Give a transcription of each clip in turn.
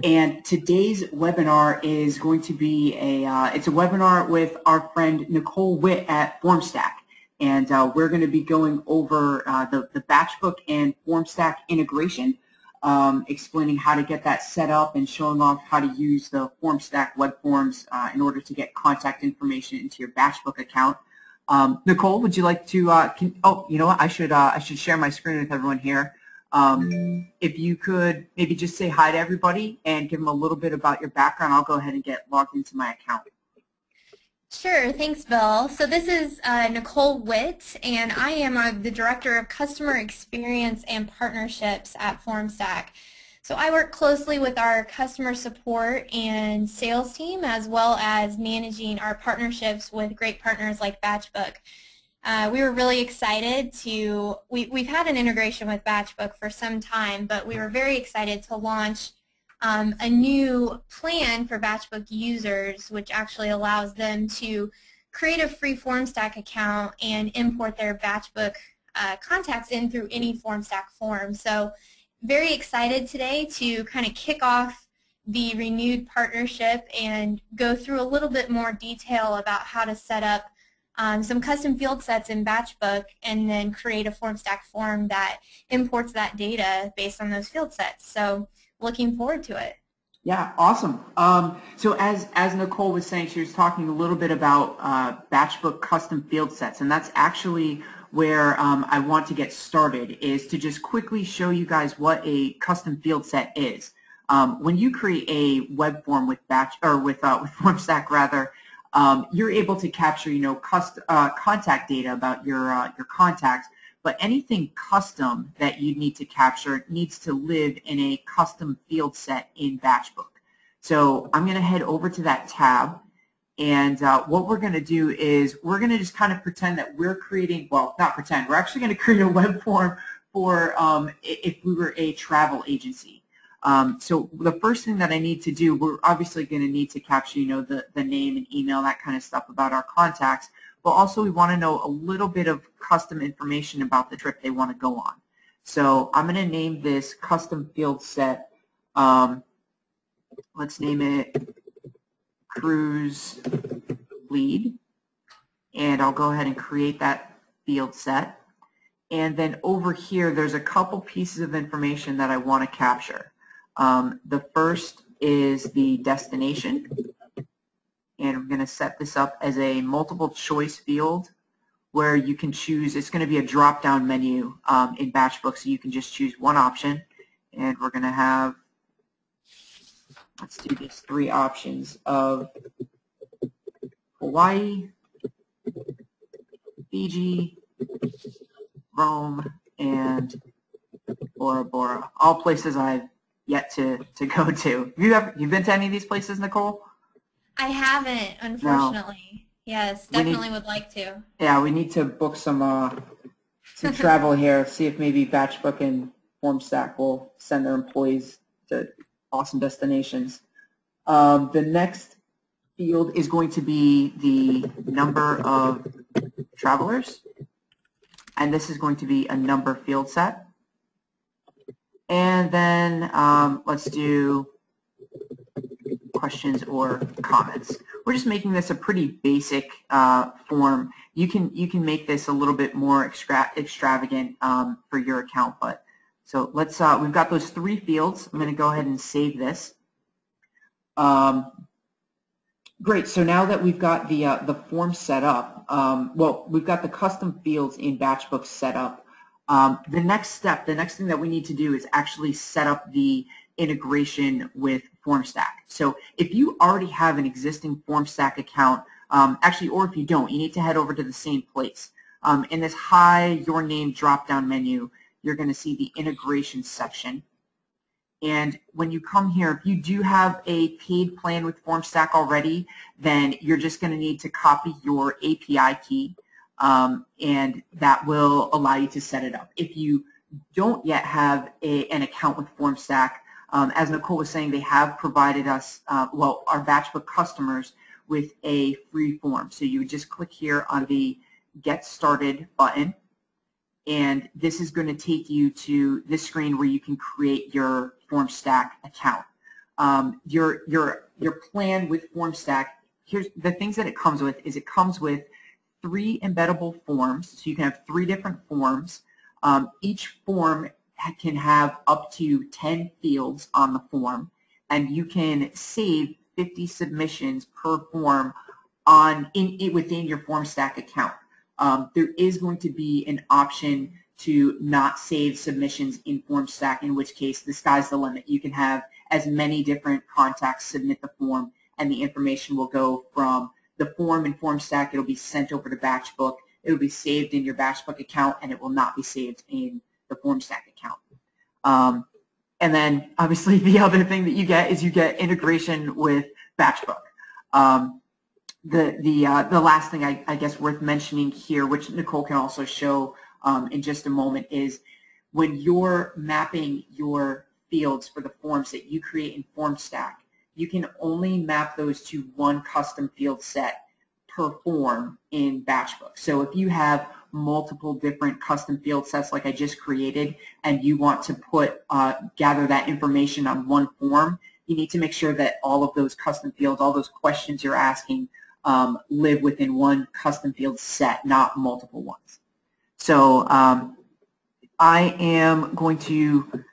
And today's webinar is going to be it's a webinar with our friend Nicole Witt at Formstack. And we're going to be going over the Batchbook and Formstack integration, explaining how to get that set up and showing off how to use the Formstack web forms in order to get contact information into your Batchbook account. Nicole, would you like to? Oh, you know what? I should share my screen with everyone here. If you could maybe just say hi to everybody and give them a little bit about your background, I'll go ahead and get logged into my account. Sure, thanks, Bill. So this is Nicole Witt, and I am the Director of Customer Experience and Partnerships at Formstack. So I work closely with our customer support and sales team, as well as managing our partnerships with great partners like Batchbook. We were really excited to, we've had an integration with Batchbook for some time, but we were very excited to launch a new plan for Batchbook users, which actually allows them to create a free Formstack account and import their Batchbook contacts in through any Formstack form. So very excited today to kind of kick off the renewed partnership and go through a little bit more detail about how to set up some custom field sets in Batchbook and then create a Formstack form that imports that data based on those field sets. So looking forward to it. Yeah, awesome. So as Nicole was saying, she was talking a little bit about Batchbook custom field sets, and that's actually where I want to get started, is to just quickly show you guys what a custom field set is. When you create a web form with Formstack rather, you're able to capture, contact data about your contacts, but anything custom that you need to capture needs to live in a custom field set in Batchbook. So I'm going to head over to that tab, and what we're going to do is we're going to just kind of pretend that we're creating, well, not pretend, we're actually going to create a web form for if we were a travel agency. So the first thing that I need to do, we're obviously going to need to capture, the name and email, that kind of stuff about our contacts, but also we want to know a little bit of custom information about the trip they want to go on. So I'm going to name this custom field set, let's name it Cruise Lead, and I'll go ahead and create that field set. And then over here, there's a couple pieces of information that I want to capture. The first is the destination, and I'm going to set this up as a multiple choice field where you can choose. It's going to be a drop-down menu in Batchbook, so you can just choose one option, and we're going to have, let's do these 3 options of Hawaii, Fiji, Rome, and Bora Bora, all places I've yet to go to. You've been to any of these places, Nicole? I haven't, unfortunately. No. Yes, definitely would like to. Yeah, we need to book some travel here, see if maybe Batchbook and Formstack will send their employees to awesome destinations. The next field is going to be the number of travelers, and this is going to be a number field set. And then let's do questions or comments. We're just making this a pretty basic form. You can make this a little bit more extravagant for your account. But so let's we've got those 3 fields. I'm going to go ahead and save this. Great. So now that we've got the form set up, well, we've got the custom fields in Batchbook set up. The next step, the next thing that we need to do is actually set up the integration with Formstack. So if you already have an existing Formstack account, actually, or if you don't, you need to head over to the same place. In this Hi, Your Name drop-down menu, you're going to see the integration section. And when you come here, if you do have a paid plan with Formstack already, then you're just going to need to copy your API key, and that will allow you to set it up. If you don't yet have an account with Formstack, as Nicole was saying, they have provided us, well, our Batchbook customers with a free form. So you would just click here on the Get Started button, and this is going to take you to this screen where you can create your Formstack account. your plan with Formstack. Here's the things that it comes with. Is it comes with 3 embeddable forms, so you can have 3 different forms. Each form can have up to 10 fields on the form, and you can save 50 submissions per form within your Formstack account. There is going to be an option to not save submissions in Formstack, in which case the sky's the limit. You can have as many different contacts submit the form, and the information will go from the form in Formstack. It'll be sent over to Batchbook. It'll be saved in your Batchbook account, and it will not be saved in the Formstack account. And then, obviously, the other thing that you get is you get integration with Batchbook. The last thing I guess worth mentioning here, which Nicole can also show in just a moment, is when you're mapping your fields for the forms that you create in Formstack, you can only map those to one custom field set per form in Batchbook. So if you have multiple different custom field sets like I just created, and you want to gather that information on one form, you need to make sure that all of those custom fields, all those questions you're asking, live within one custom field set, not multiple ones. So I am going to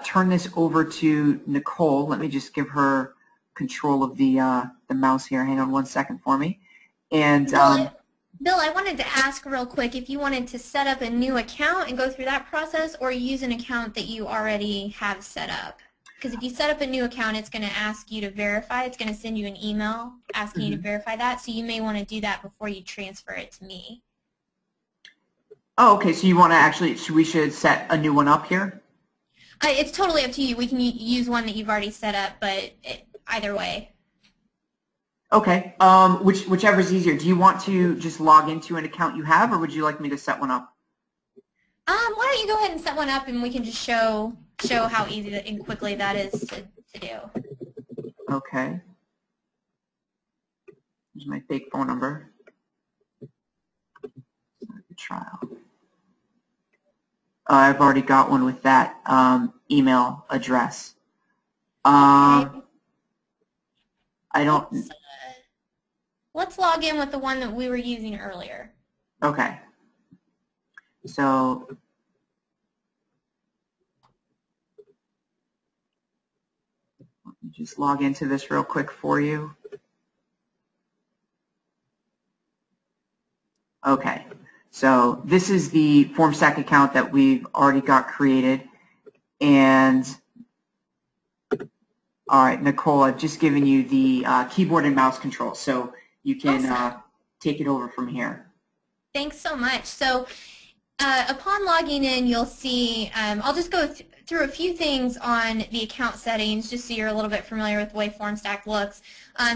turn this over to Nicole. Let me just give her control of the mouse here. Hang on one second for me. And Bill, I wanted to ask real quick if you wanted to set up a new account and go through that process, or use an account that you already have set up. Because if you set up a new account, it's going to ask you to verify. It's going to send you an email asking you to verify that. So you may want to do that before you transfer it to me. Oh, okay. So you want to actually, we should set a new one up here? It's totally up to you. We can use one that you've already set up, but either way. Okay. Whichever is easier. Do you want to just log into an account you have, or would you like me to set one up? Why don't you go ahead and set one up, and we can just show how easy and quickly that is to do. Okay. Here's my fake phone number. Trial. I've already got one with that email address. Okay. I don't. Let's log in with the one that we were using earlier. Okay. So let me just log into this real quick for you. Okay. So this is the Formstack account that we've already got created. And all right, Nicole, I've just given you the keyboard and mouse control, so you can take it over from here. Thanks so much. So upon logging in, you'll see, I'll just go through a few things on the account settings just so you're a little bit familiar with the way Formstack looks.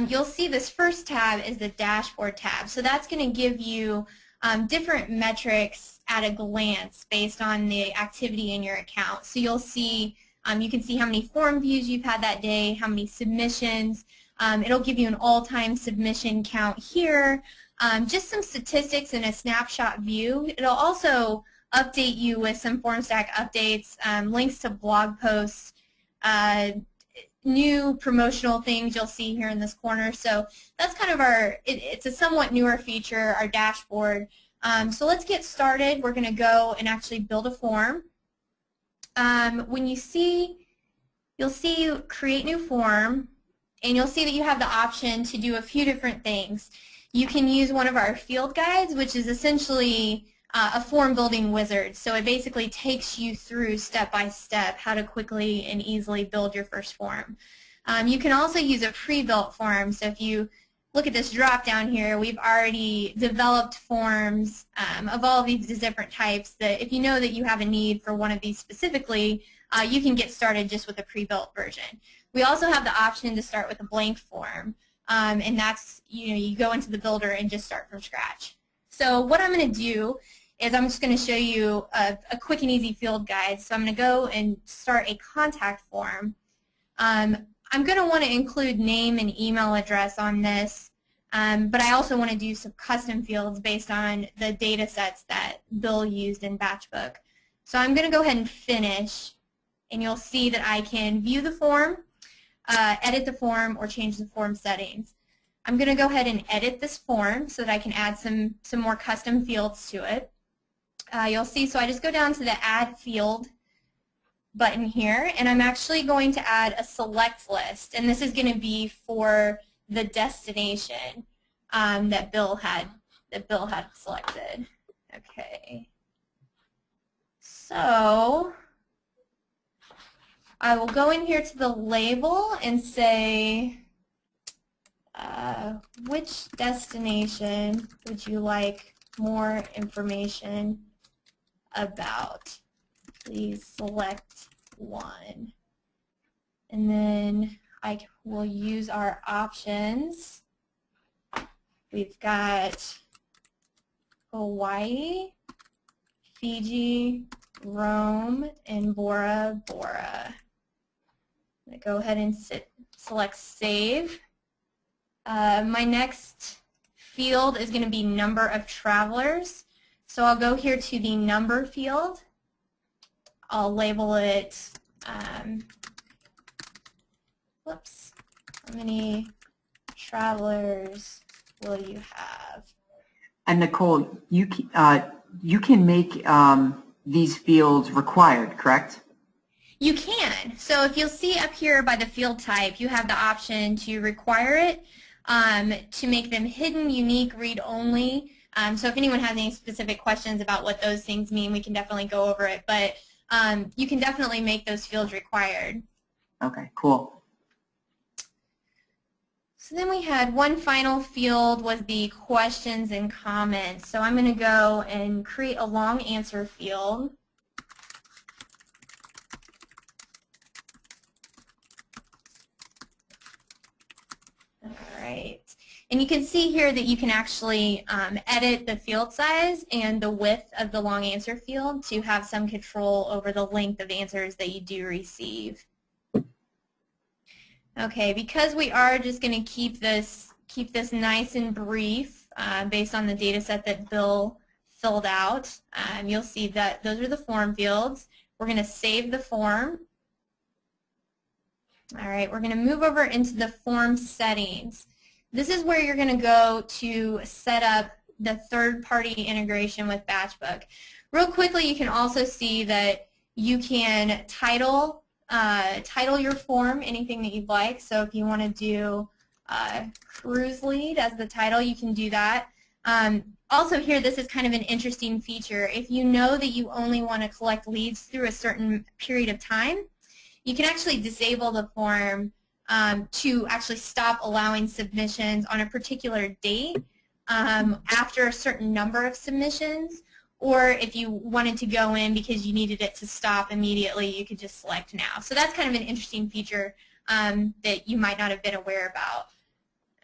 You'll see this first tab is the dashboard tab. So that's going to give you different metrics at a glance based on the activity in your account. So you'll see, you can see how many form views you've had that day, how many submissions. It'll give you an all-time submission count here, just some statistics in a snapshot view. It'll also update you with some Formstack updates, links to blog posts, new promotional things you'll see here in this corner. So that's kind of it's a somewhat newer feature, our dashboard. So let's get started. We're going to go and actually build a form. When you'll see create new form, and you'll see that you have the option to do a few different things. You can use one of our field guides, which is essentially a form building wizard. So it basically takes you through step by step how to quickly and easily build your first form. You can also use a pre-built form. So if you look at this drop down here, we've already developed forms of all of these different types that if you know that you have a need for one of these specifically, you can get started just with a pre-built version. We also have the option to start with a blank form, and that's, you go into the builder and just start from scratch. So what I'm going to do is I'm just going to show you a quick and easy field guide. So I'm going to go and start a contact form. I'm going to want to include name and email address on this, but I also want to do some custom fields based on the data sets that Bill used in Batchbook. So I'm going to go ahead and finish, and you'll see that I can view the form. edit the form or change the form settings. I'm going to go ahead and edit this form so that I can add some more custom fields to it. You'll see, so I just go down to the Add Field button here, and I'm actually going to add a select list, and this is going to be for the destination that Bill had selected. Okay. So I will go in here to the label and say, which destination would you like more information about? Please select one. And then I will use our options. We've got Hawaii, Fiji, Rome, and Bora Bora. I'm going to go ahead and select Save. My next field is going to be number of travelers. So I'll go here to the number field. I'll label it, whoops, how many travelers will you have? And Nicole, you can make these fields required, correct? You can. So if you'll see up here by the field type, you have the option to require it, to make them hidden, unique, read-only. So if anyone has any specific questions about what those things mean, we can definitely go over it. But you can definitely make those fields required. Okay, cool. So then we had one final field was the questions and comments. So I'm going to go and create a long answer field. All right. And you can see here that you can actually edit the field size and the width of the long answer field to have some control over the length of answers that you do receive. Okay, because we are just going to keep this nice and brief based on the data set that Bill filled out, you'll see that those are the form fields. We're going to save the form. All right, we're going to move over into the form settings. This is where you're going to go to set up the third-party integration with Batchbook. Real quickly, you can also see that you can title your form anything that you'd like. So if you want to do cruise lead as the title, you can do that. Also here, this is kind of an interesting feature. If you know that you only want to collect leads through a certain period of time, you can actually disable the form to actually stop allowing submissions on a particular date after a certain number of submissions. Or if you wanted to go in because you needed it to stop immediately, you could just select now. So that's kind of an interesting feature that you might not have been aware about.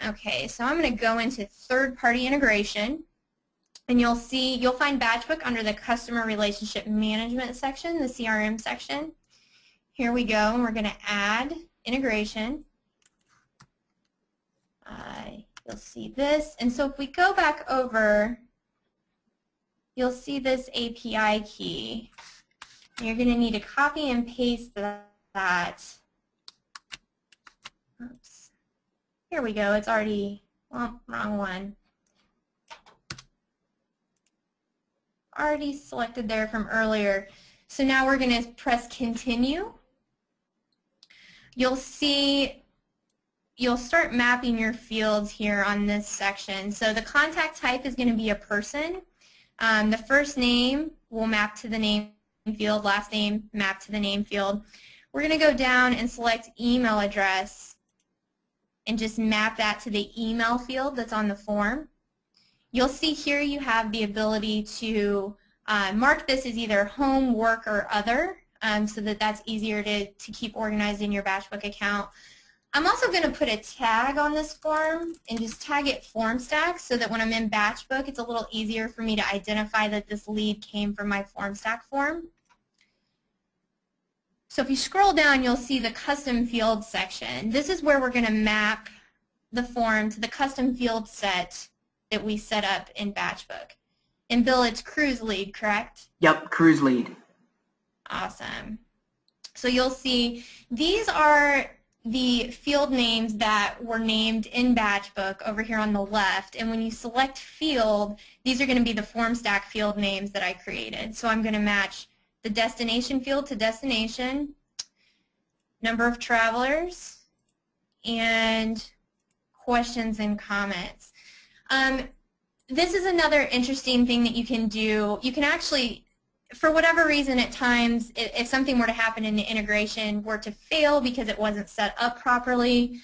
Okay, so I'm going to go into third-party integration, and you'll find Batchbook under the Customer Relationship Management section, the CRM section. Here we go, and we're going to add integration. You'll see this, and so if we go back over, you'll see this API key. You're going to need to copy and paste that. Oops. Here we go. It's already, well, wrong one. Already selected there from earlier. So now we're going to press continue. You'll see you'll start mapping your fields here on this section. So the contact type is going to be a person. The first name will map to the name field, last name map to the name field. We're going to go down and select email address and just map that to the email field that's on the form. You'll see here you have the ability to mark this as either home, work, or other so that that's easier to keep organized in your Batchbook account. I'm also going to put a tag on this form and just tag it Formstack so that when I'm in Batchbook, it's a little easier for me to identify that this lead came from my Formstack form. So if you scroll down, you'll see the custom field section. This is where we're going to map the form to the custom field set that we set up in Batchbook. And Bill, it's cruise lead, correct? Yep, cruise lead. Awesome. So you'll see these are the field names that were named in Batchbook over here on the left. And when you select field, these are going to be the Formstack field names that I created. So I'm going to match the destination field to destination, number of travelers, and questions and comments. This is another interesting thing that you can do. You can actually, for whatever reason at times, if something were to happen in the integration were to fail because it wasn't set up properly,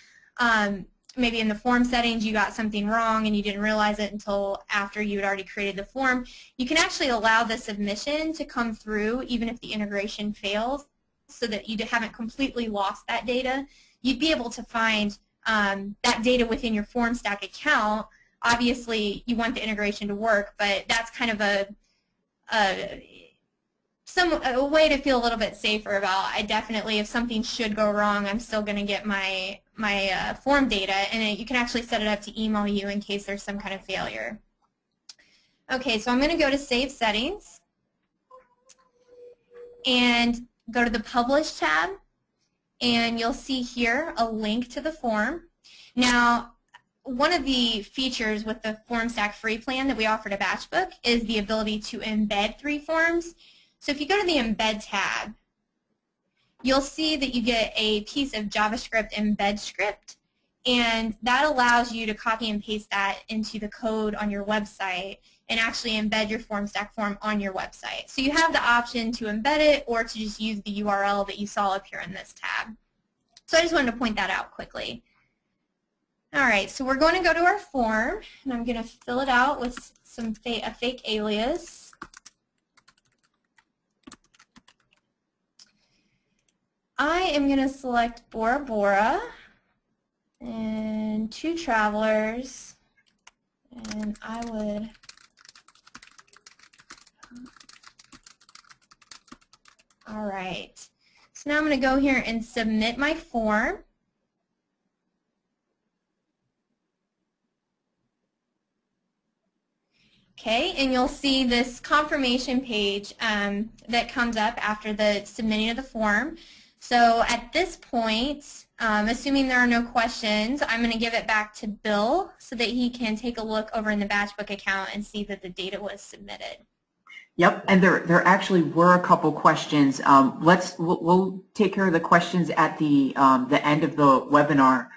maybe in the form settings you got something wrong and you didn't realize it until after you had already created the form, you can actually allow the submission to come through even if the integration fails so that you haven't completely lost that data. You'd be able to find that data within your Formstack account. Obviously, you want the integration to work, but that's kind of a way to feel a little bit safer about. I definitely, if something should go wrong, I'm still going to get my form data, and you can actually set it up to email you in case there's some kind of failure. Okay, so I'm going to go to Save Settings and go to the Publish tab, and you'll see here a link to the form. Now, one of the features with the Formstack free plan that we offer to Batchbook is the ability to embed 3 forms. So if you go to the Embed tab, you'll see that you get a piece of JavaScript embed script, and that allows you to copy and paste that into the code on your website and actually embed your Formstack form on your website. So you have the option to embed it or to just use the URL that you saw up here in this tab. So I just wanted to point that out quickly. All right, so we're going to go to our form, and I'm going to fill it out with a fake alias. I am going to select Bora Bora and 2 travelers, and I would all right. So now I'm going to go here and submit my form. Okay, and you'll see this confirmation page that comes up after the submitting of the form. So at this point, assuming there are no questions, I'm going to give it back to Bill so that he can take a look over in the Batchbook account and see that the data was submitted. Yep, and there actually were a couple questions. We'll take care of the questions at the end of the webinar.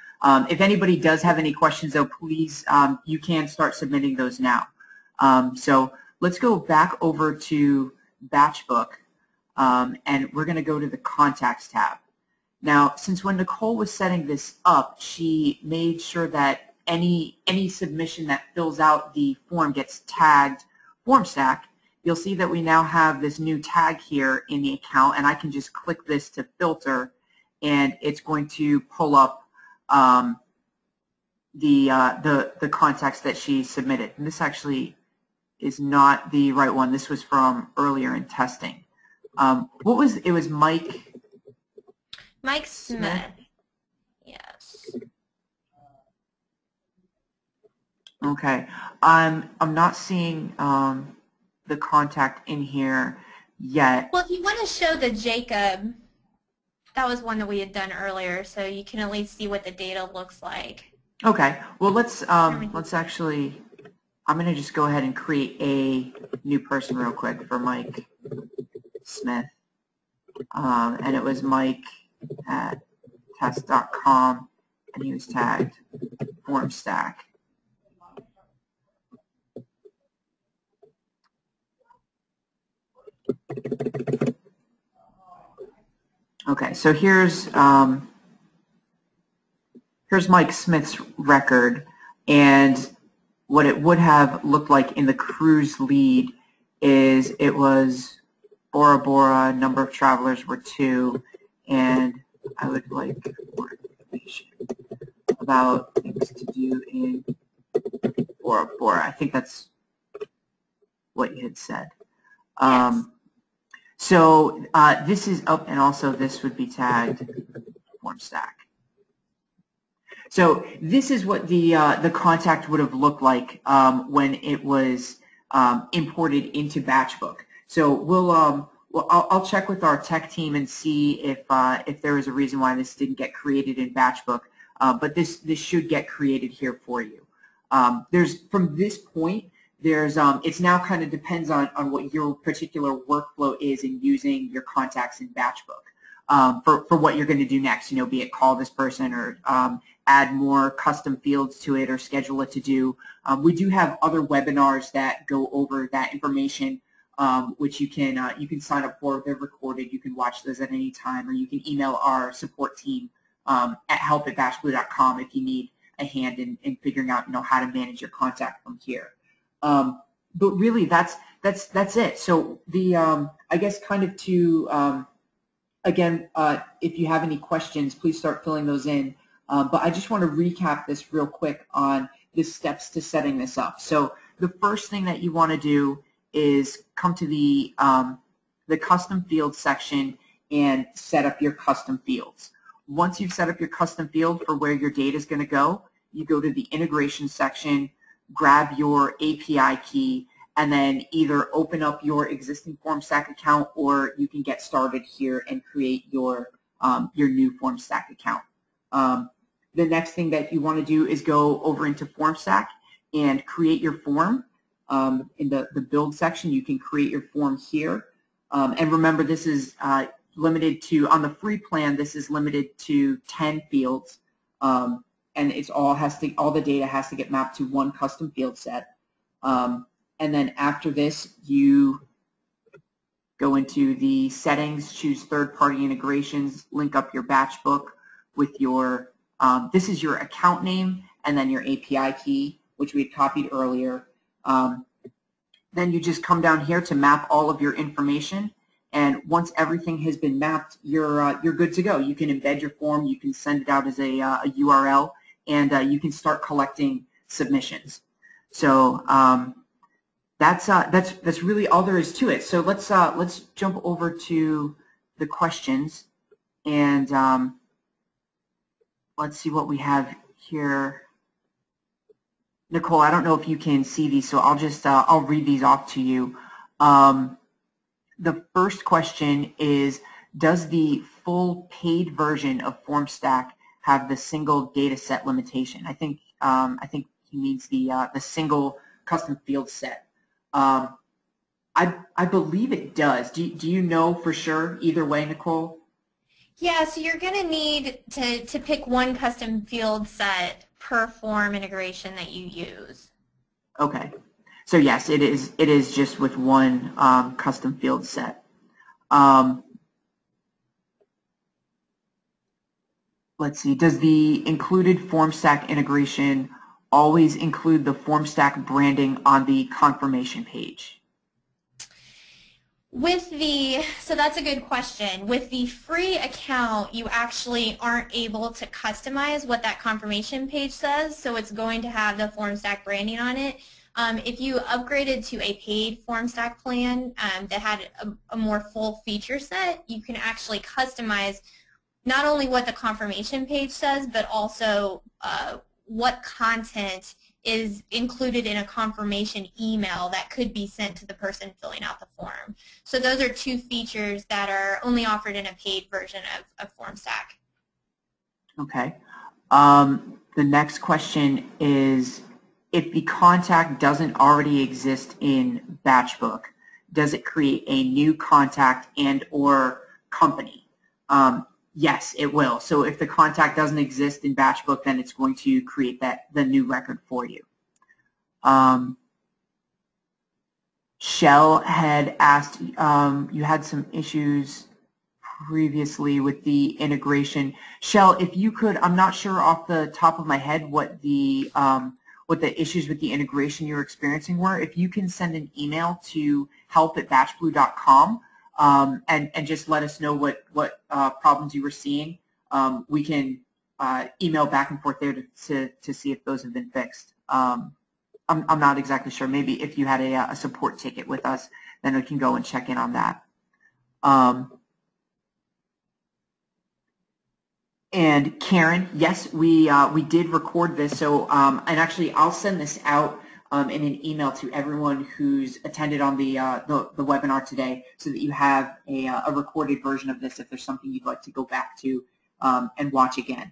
If anybody does have any questions, though, please you can start submitting those now. So let's go back over to Batchbook, and we're going to go to the Contacts tab. Now, since when Nicole was setting this up, she made sure that any submission that fills out the form gets tagged Formstack. You'll see that we now have this new tag here in the account, and I can just click this to filter, and it's going to pull up the contacts that she submitted. And this actually is not the right one. This was from earlier in testing. What was it? Was Mike? Mike Smith. Yes. Okay. I'm not seeing the contact in here yet. Well, if you want to show the Jacob, that was one that we had done earlier, so you can at least see what the data looks like. Okay. Well, let's actually. I'm going to just go ahead and create a new person real quick for Mike Smith, and it was Mike at test.com, and he was tagged Formstack. Okay, so here's Mike Smith's record, and what it would have looked like in the cruise lead is it was Bora Bora, number of travelers were 2, and I would like more information about things to do in Bora Bora. I think that's what you had said. Yes. So this is up, and also this would be tagged Formstack. So this is what the contact would have looked like when it was imported into Batchbook. So we'll Well, I'll check with our tech team and see if there is a reason why this didn't get created in Batchbook, but this should get created here for you. There's from this point, there's it's now kind of depends on what your particular workflow is in using your contacts in Batchbook for what you're going to do next. You know, be it call this person or add more custom fields to it or schedule it to do. We do have other webinars that go over that information, which you can sign up for. They're recorded. You can watch those at any time, or you can email our support team at help@batchblue.com if you need a hand in figuring out how to manage your contact from here. But really, that's it. So the I guess kind of to again, if you have any questions, please start filling those in. But I just want to recap this real quick on the steps to setting this up. So the first thing that you want to do is come to the custom fields section and set up your custom fields. Once you've set up your custom field for where your data is going to go, you go to the integration section, grab your API key, and then either open up your existing Formstack account, or you can get started here and create your new Formstack account. The next thing that you want to do is go over into Formstack and create your form. In the build section, you can create your form here. And remember, this is limited to, on the free plan, this is limited to 10 fields. And it's all the data has to get mapped to one custom field set. And then after this, you go into the settings, choose third-party integrations, link up your Batchbook with your, this is your account name, and then your API key, which we had copied earlier. Then you just come down here to map all of your information, and once everything has been mapped, you're good to go. You can embed your form, you can send it out as a URL, and you can start collecting submissions. So that's really all there is to it. So let's jump over to the questions, and let's see what we have here. Nicole, I don't know if you can see these, so I'll read these off to you. The first question is, does the full paid version of Formstack have the single data set limitation? I think he means the single custom field set. I believe it does. Do you know for sure either way, Nicole? Yeah, so you're going to need to pick one custom field set per form integration that you use. Okay. So yes, it is just with one custom field set. Let's see. Does the included Formstack integration always include the Formstack branding on the confirmation page? So that's a good question. With the free account, you actually aren't able to customize what that confirmation page says, so it's going to have the Formstack branding on it. If you upgraded to a paid Formstack plan that had a more full feature set, you can actually customize not only what the confirmation page says, but also what content is included in a confirmation email that could be sent to the person filling out the form. So those are two features that are only offered in a paid version of Formstack. Okay. The next question is, if the contact doesn't already exist in Batchbook, does it create a new contact and or company? Yes, it will. So if the contact doesn't exist in Batchbook, then it's going to create the new record for you. Shell had asked, you had some issues previously with the integration. Shell, if you could, I'm not sure off the top of my head what the issues with the integration you're experiencing were. If you can send an email to help@batchblue.com, and just let us know what problems you were seeing. We can email back and forth there to see if those have been fixed. I'm not exactly sure. Maybe if you had a support ticket with us, then we can go and check in on that. And Karen, yes, we did record this. So and actually, I'll send this out in an email to everyone who's attended on the webinar today, so that you have a recorded version of this if there's something you'd like to go back to and watch again.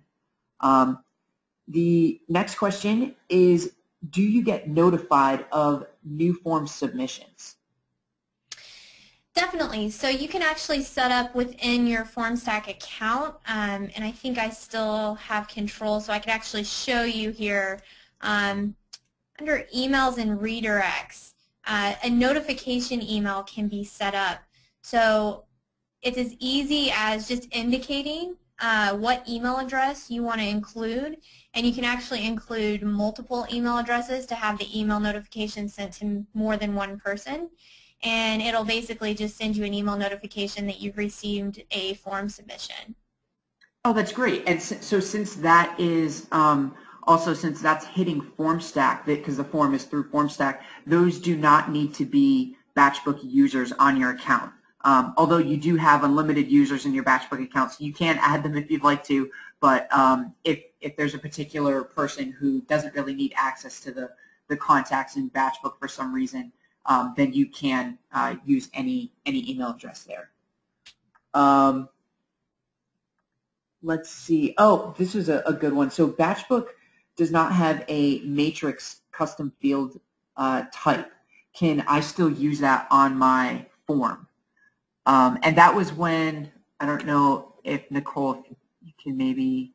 The next question is, do you get notified of new form submissions? Definitely. So you can actually set up within your Formstack account, and I think I still have control, so I could actually show you here under emails and redirects. A notification email can be set up. So it's as easy as just indicating what email address you want to include, and you can actually include multiple email addresses to have the email notification sent to more than one person. And it'll basically just send you an email notification that you've received a form submission. Oh, that's great. And so since that is also, since that's hitting Formstack, because the form is through Formstack, those do not need to be Batchbook users on your account. Although you do have unlimited users in your Batchbook account, so you can add them if you'd like to. But if there's a particular person who doesn't really need access to the contacts in Batchbook for some reason, then you can use any email address there. Let's see. Oh, this is a good one. So Batchbook does not have a matrix custom field type. Can I still use that on my form? And that was when, I don't know if Nicole, if you can maybe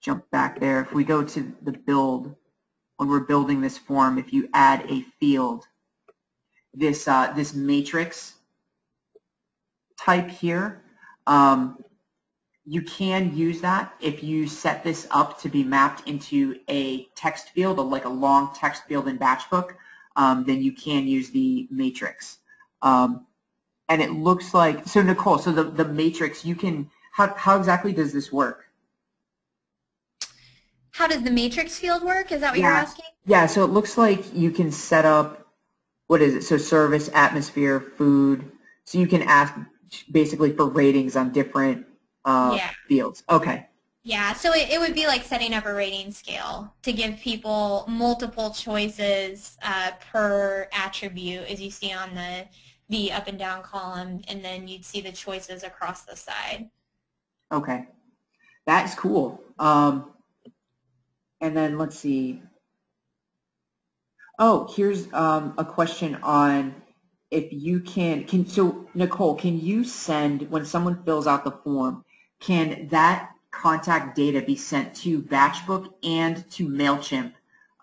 jump back there. If we go to the build, when we're building this form, if you add a field, this matrix type here, you can use that if you set this up to be mapped into a text field, like a long text field in Batchbook, then you can use the matrix. And it looks like, so Nicole, so the matrix, you can, how exactly does this work? How does the matrix field work? Is that what you're asking? Yeah, so it looks like you can set up, what is it? So service, atmosphere, food. So you can ask basically for ratings on different fields. Okay. Yeah, so it would be like setting up a rating scale to give people multiple choices per attribute, as you see on the up and down column, and then you'd see the choices across the side. Okay. That's cool. And then let's see. Oh, here's a question on if you can, so Nicole, can you send, when someone fills out the form, can that contact data be sent to Batchbook and to MailChimp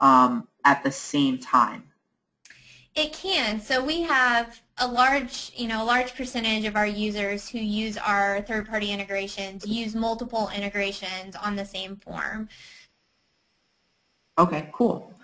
at the same time? It can. So we have a large percentage of our users who use our third-party integrations use multiple integrations on the same form. Okay, cool.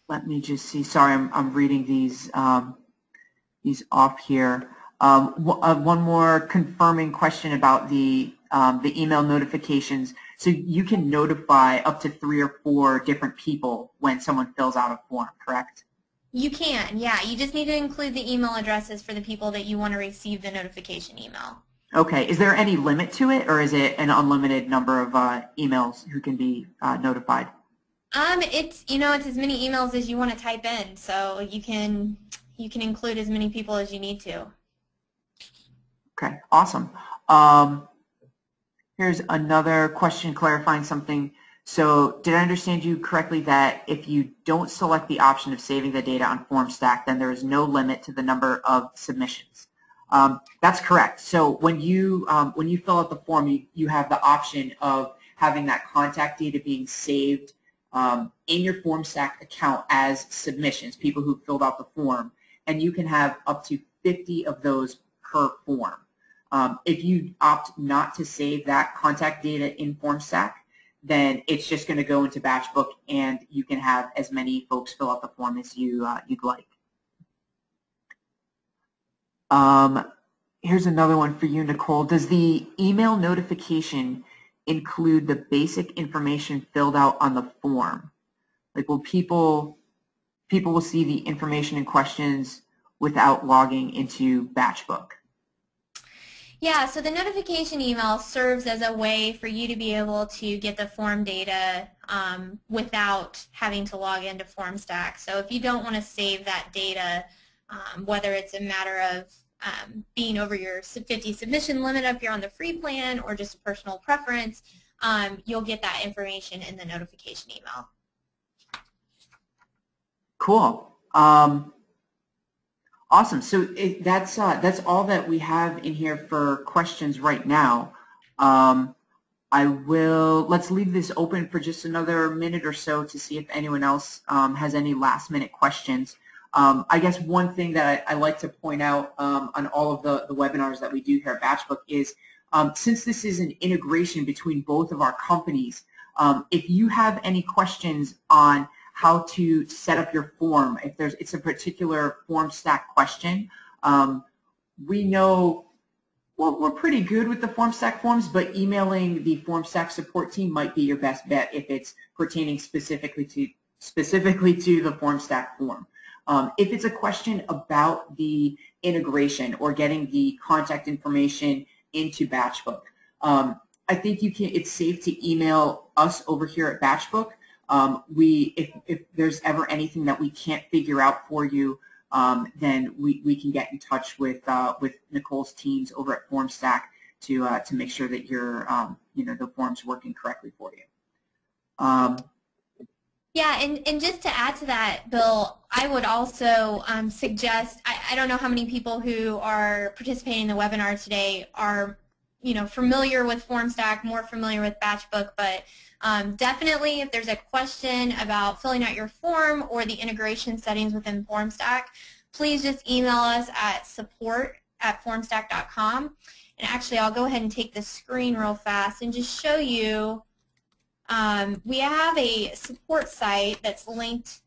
Let me just see. Sorry, I'm reading these off here. One more confirming question about the email notifications. So you can notify up to 3 or 4 different people when someone fills out a form, correct? You can, yeah. You just need to include the email addresses for the people that you want to receive the notification email. Okay. Is there any limit to it, or is it an unlimited number of emails who can be notified? It's it's as many emails as you want to type in, so you can include as many people as you need to. Okay, awesome. Here's another question clarifying something. So did I understand you correctly that if you don't select the option of saving the data on Formstack, then there is no limit to the number of submissions? That's correct. So when you fill out the form, you have the option of having that contact data being saved in your Formstack account as submissions, people who filled out the form, and you can have up to 50 of those per form. If you opt not to save that contact data in Formstack, then it's just going to go into Batchbook, and you can have as many folks fill out the form as you'd like. Here's another one for you, Nicole. Does the email notification include the basic information filled out on the form? Like, will people will see the information and questions without logging into Batchbook? Yeah, so the notification email serves as a way for you to be able to get the form data without having to log into Formstack. So if you don't want to save that data, whether it's a matter of being over your 50 submission limit if you're on the free plan or just a personal preference, you'll get that information in the notification email. Cool. Awesome. So that's all that we have in here for questions right now. Let's leave this open for just another minute or so to see if anyone else has any last minute questions. I guess one thing that I like to point out on all of the webinars that we do here at Batchbook is since this is an integration between both of our companies, if you have any questions on how to set up your form, if it's a particular Formstack question, we know, well, we're pretty good with the Formstack forms, but emailing the Formstack support team might be your best bet if it's pertaining specifically to the Formstack form. If it's a question about the integration or getting the contact information into Batchbook, I think it's safe to email us over here at Batchbook. If there's ever anything that we can't figure out for you, then we can get in touch with Nicole's teams over at Formstack to make sure that the form's working correctly for you. Yeah, and just to add to that, Bill, I would also suggest, I don't know how many people who are participating in the webinar today are familiar with Formstack, more familiar with Batchbook, but definitely if there's a question about filling out your form or the integration settings within Formstack, please just email us at support@formstack.com. And actually, I'll go ahead and take the screen real fast and just show you. We have a support site that's linked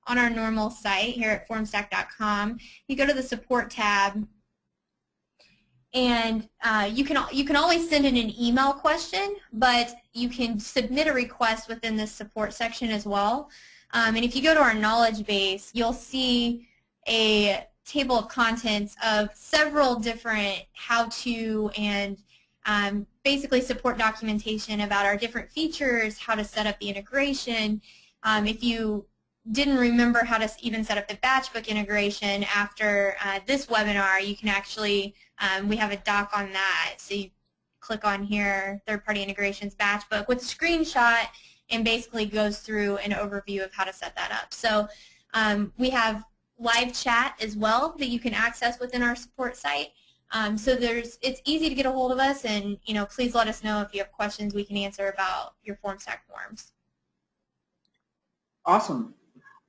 on our normal site here at formstack.com. You go to the support tab, and you can always send in an email question, but you can submit a request within this support section as well. And if you go to our knowledge base, you'll see a table of contents of several different how-to and basically support documentation about our different features, how to set up the integration. If you didn't remember how to even set up the Batchbook integration after this webinar, you can actually, we have a doc on that. So you click on here, third-party integrations Batchbook with a screenshot, and basically goes through an overview of how to set that up. So we have live chat as well that you can access within our support site. So it's easy to get a hold of us, and please let us know if you have questions we can answer about your Formstack forms. Awesome.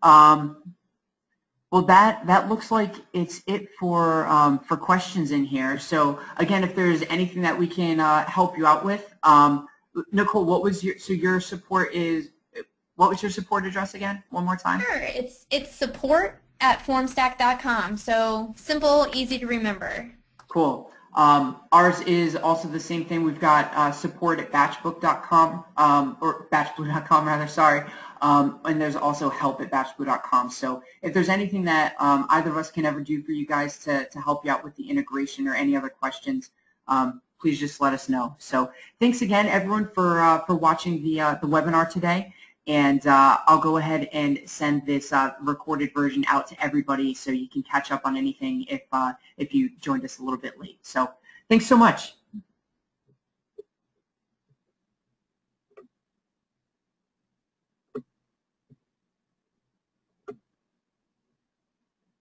Well, that looks like it's it for questions in here. So again, if there's anything that we can help you out with, Nicole, what was your support address again? One more time. Sure, it's support@formstack.com. So simple, easy to remember. Cool. Ours is also the same thing. We've got support@batchbook.com, or batchbook.com rather, sorry. And there's also help@batchbook.com. So if there's anything that either of us can ever do for you guys to help you out with the integration or any other questions, please just let us know. So thanks again, everyone, for watching the webinar today. And I'll go ahead and send this recorded version out to everybody so you can catch up on anything if you joined us a little bit late. So thanks so much.